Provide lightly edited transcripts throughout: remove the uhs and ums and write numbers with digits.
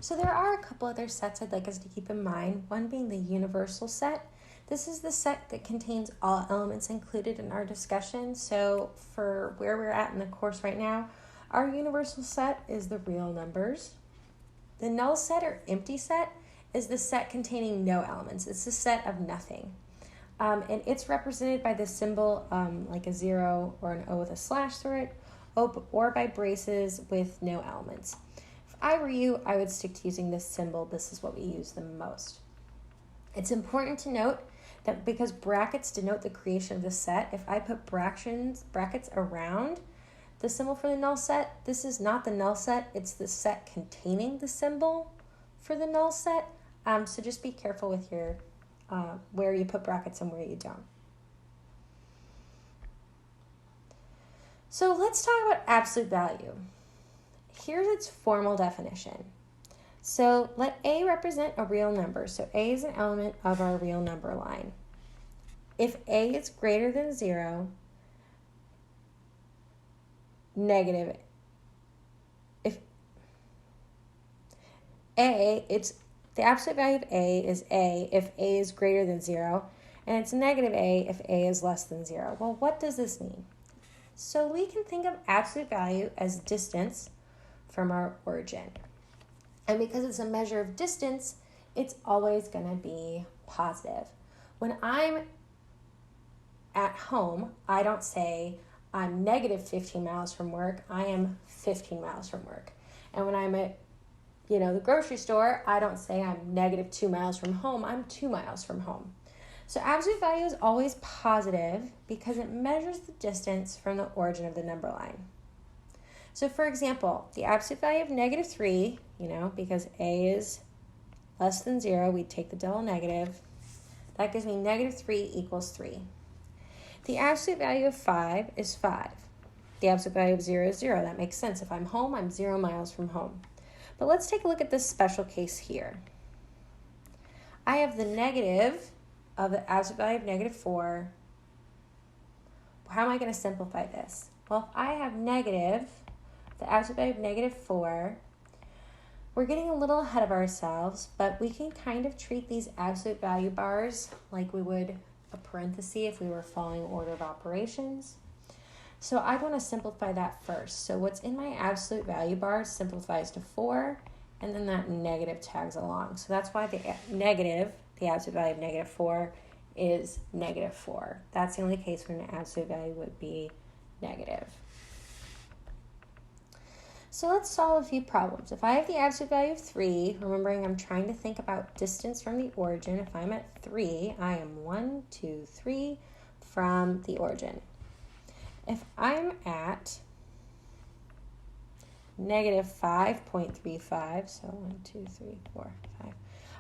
So there are a couple other sets I'd like us to keep in mind, one being the universal set. This is the set that contains all elements included in our discussion. So for where we're at in the course right now, our universal set is the real numbers. The null set or empty set is the set containing no elements. It's the set of nothing. And it's represented by the symbol like a 0 or an O with a slash through it, or by braces with no elements. If I were you, I would stick to using this symbol. This is what we use the most. It's important to note that because brackets denote the creation of the set, if I put brackets around the symbol for the null set, this is not the null set, it's the set containing the symbol for the null set. So just be careful with your where you put brackets and where you don't. So let's talk about absolute value. Here's its formal definition. So let A represent a real number. So A is an element of our real number line. If A is greater than 0, negative. If A, the absolute value of A is A if A is greater than 0, and it's negative A if A is less than 0. Well, what does this mean? So we can think of absolute value as distance from our origin. And because it's a measure of distance, it's always going to be positive. When I'm at home, I don't say I'm negative 15 miles from work, I am 15 miles from work. And when I'm at the grocery store, I don't say I'm negative 2 miles from home, I'm 2 miles from home. So absolute value is always positive because it measures the distance from the origin of the number line. So for example, the absolute value of negative 3, because A is less than 0, we take the double negative. That gives me negative 3 equals 3. The absolute value of 5 is 5. The absolute value of 0 is 0. That makes sense. If I'm home, I'm 0 miles from home. But let's take a look at this special case here. I have the negative of the absolute value of negative 4. How am I going to simplify this? Well, if I have the absolute value of negative 4, we're getting a little ahead of ourselves, but we can kind of treat these absolute value bars like we would a parenthesis if we were following order of operations. So I want to simplify that first. So what's in my absolute value bar simplifies to 4, and then that negative tags along. So that's why the absolute value of negative 4 is negative 4. That's the only case when the absolute value would be negative. So let's solve a few problems. If I have the absolute value of 3, remembering I'm trying to think about distance from the origin. If I'm at 3, I am 1, 2, 3 from the origin. If I'm at negative 5.35, so 1, 2, 3, 4, 5.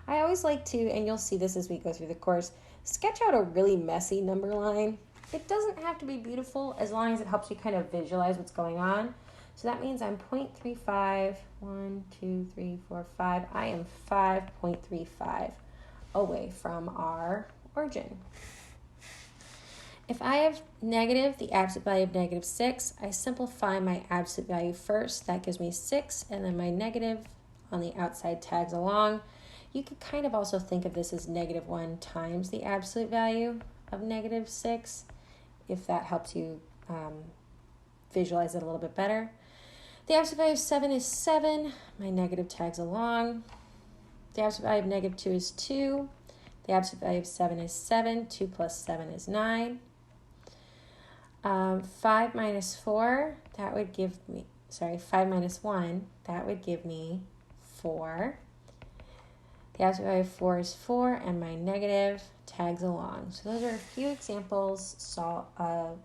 I always like to, and you'll see this as we go through the course, sketch out a really messy number line. It doesn't have to be beautiful as long as it helps you kind of visualize what's going on. So that means I'm 0.35, 1, 2, 3, 4, 5. I am 5.35 away from our origin. If I have the absolute value of negative 6, I simplify my absolute value first. That gives me 6, and then my negative on the outside tags along. You could kind of also think of this as negative 1 times the absolute value of negative 6, if that helps you visualize it a little bit better. The absolute value of 7 is 7. My negative tags along. The absolute value of negative 2 is 2. The absolute value of 7 is 7. 2 plus 7 is 9. 5 minus 4, that would give me, 5 minus 1, that would give me 4. The absolute value of 4 is 4, and my negative tags along. So those are a few examples of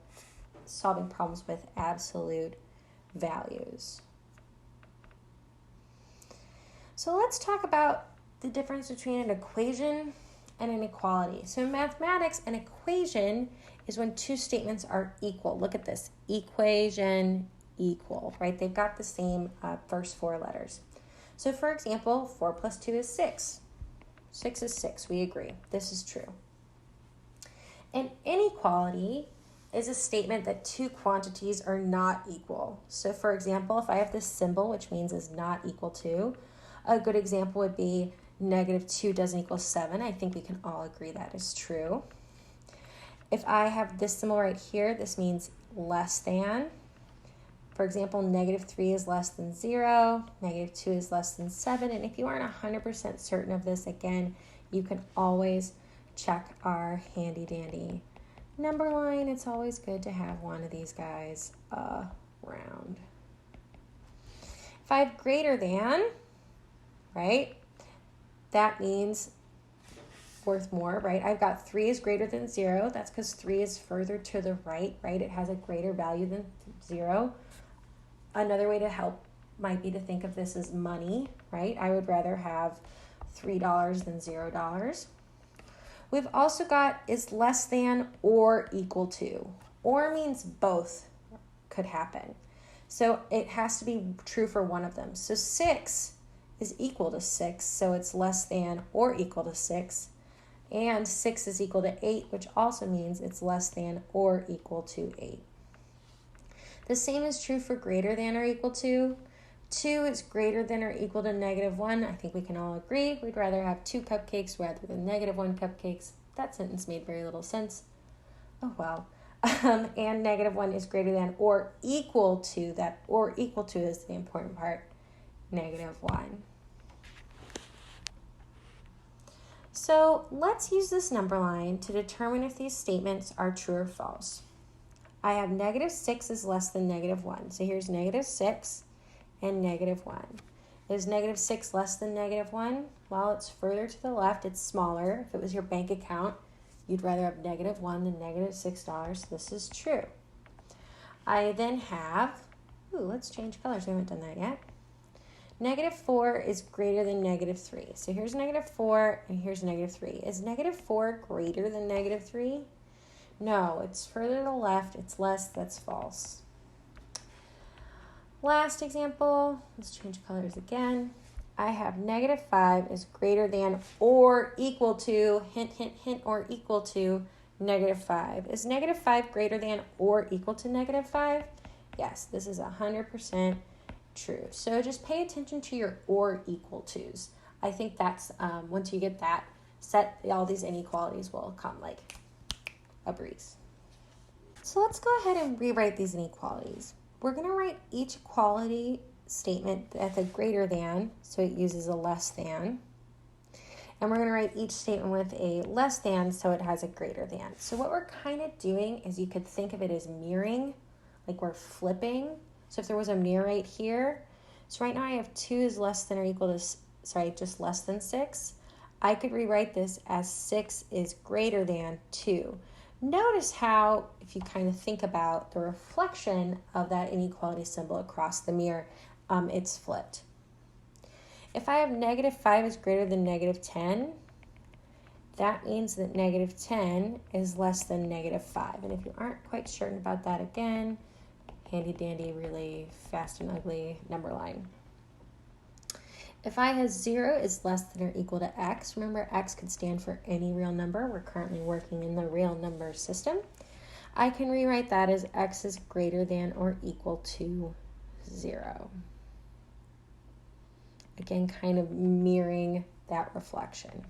solving problems with absolute values. So let's talk about the difference between an equation and an inequality. So in mathematics, an equation is when two statements are equal. Look at this, equation, equal, right? They've got the same first 4 letters. So for example, 4 plus 2 is 6. 6 is 6, we agree. This is true. An inequality is a statement that two quantities are not equal. So for example, if I have this symbol, which means is not equal to, A good example would be -2 doesn't equal 7. I think we can all agree that is true. If I have this symbol right here, this means less than. For example, -3 is less than 0, -2 is less than 7, and if you aren't 100% certain of this, again, you can always check our handy dandy number line. It's always good to have one of these guys around. If I have greater than, right, that means worth more, right? I've got 3 is greater than 0. That's because 3 is further to the right? It has a greater value than 0. Another way to help might be to think of this as money, right? I would rather have $3 than $0. We've also got is less than or equal to. Or means both could happen. So it has to be true for one of them. So 6 is equal to 6, so it's less than or equal to 6. And 6 is equal to 8, which also means it's less than or equal to 8. The same is true for greater than or equal to. 2 is greater than or equal to -1. I think we can all agree we'd rather have 2 cupcakes rather than -1 cupcakes. That sentence made very little sense. Oh, well. And -1 is greater than or equal to. That or equal to is the important part. -1. So let's use this number line to determine if these statements are true or false. I have -6 is less than -1. So here's -6 and -1. Is -6 less than -1? Well, it's further to the left. It's smaller. If it was your bank account, you'd rather have -1 than -6. So this is true. I then have, let's change colors. We haven't done that yet. -4 is greater than -3. So here's -4 and here's -3. Is -4 greater than -3? No, it's further to the left. It's less. That's false. Last example, let's change colors again. I have -5 is greater than or equal to, hint, hint, hint, or equal to -5. Is -5 greater than or equal to -5? Yes, this is 100% true. So just pay attention to your or equal tos. I think that's, once you get that set, all these inequalities will come like a breeze. So let's go ahead and rewrite these inequalities. We're going to write each equality statement at the greater than, so it uses a less than. And we're going to write each statement with a less than, so it has a greater than. So what we're kind of doing is you could think of it as mirroring, like we're flipping. So if there was a mirror right here, so right now I have 2 is less than or equal to, just less than 6. I could rewrite this as 6 is greater than 2. Notice how, if you kind of think about the reflection of that inequality symbol across the mirror, it's flipped. If I have -5 is greater than -10, that means that -10 is less than -5. And if you aren't quite certain about that, again, handy dandy, really fast and ugly number line. If I have 0 is less than or equal to x, remember x could stand for any real number. We're currently working in the real number system. I can rewrite that as x is greater than or equal to 0. Again, kind of mirroring that reflection.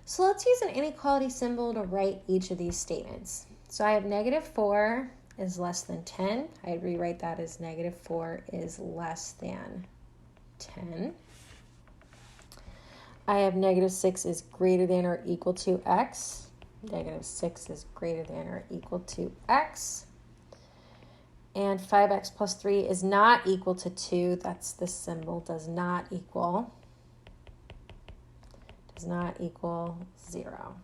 So let's use an inequality symbol to write each of these statements. So I have -4 is less than 10. I'd rewrite that as -4 is less than 10. I have -6 is greater than or equal to x. -6 is greater than or equal to x. And 5x plus 3 is not equal to 2. That's the symbol, does not equal 0.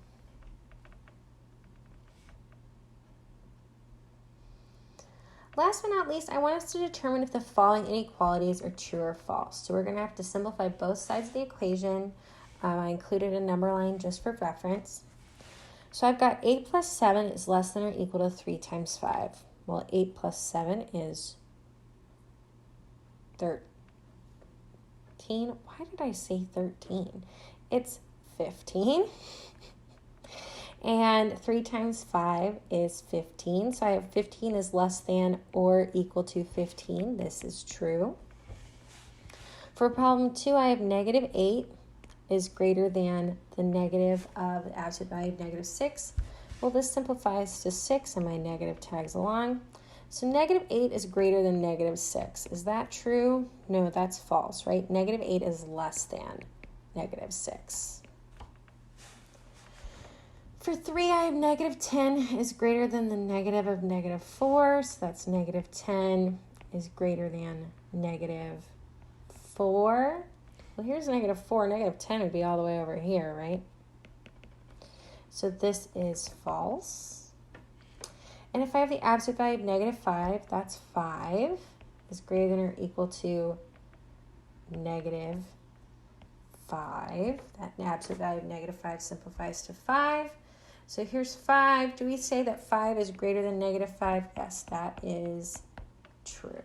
Last but not least, I want us to determine if the following inequalities are true or false. So we're going to have to simplify both sides of the equation. I included a number line just for reference. So I've got 8 plus 7 is less than or equal to 3 times 5. Well, 8 plus 7 is 13. Why did I say 13? It's 15. And 3 times 5 is 15. So I have 15 is less than or equal to 15. This is true. For problem 2, I have negative 8 is greater than the negative of the absolute value of negative 6. Well, this simplifies to 6, and my negative tags along. So negative 8 is greater than negative 6. Is that true? No, that's false, right? Negative 8 is less than negative 6. For 3, I have negative 10 is greater than the negative of negative 4. So that's negative 10 is greater than negative 4. Well, here's negative 4. Negative 10 would be all the way over here, right? So this is false. And if I have the absolute value of negative 5, that's 5 is greater than or equal to negative 5. That absolute value of negative 5 simplifies to 5. So here's 5. Do we say that 5 is greater than negative 5? Yes, that is true.